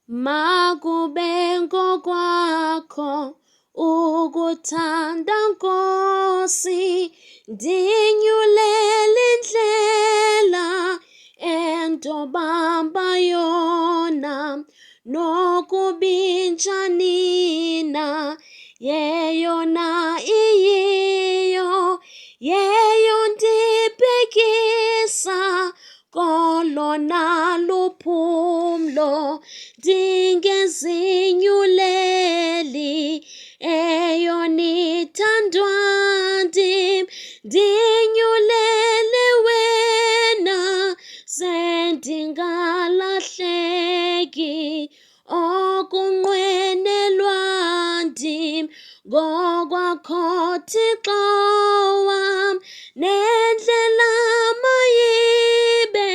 Makube ngokwakho ukuthanda Nkosi, ndinyulela indlela entobamba yona, nokubinjanina yeyona iyiyo, yeyo ndibhekisa kolona luphumlo, ndingezinyuleli eyonithandwa ndim, ndinyulele wena sendingalahleki, okunqwenelwa ndim ngokwakho Thixo wam, nendlela mayibe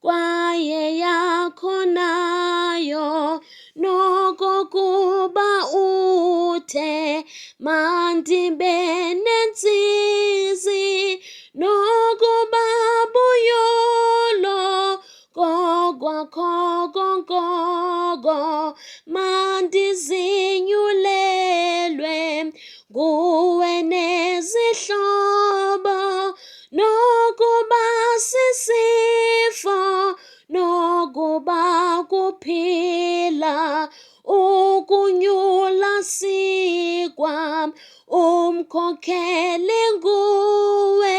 kwaye yakho nayo, nokokuba uthe mandibe nentsizi, nokuba buyolo kokwakho konkoko, mandizinyulelwe nguwe nezihlobo, nokuba sisifo, nokuba kuphila, ukunyula sikwam, umkhokheli nguwe.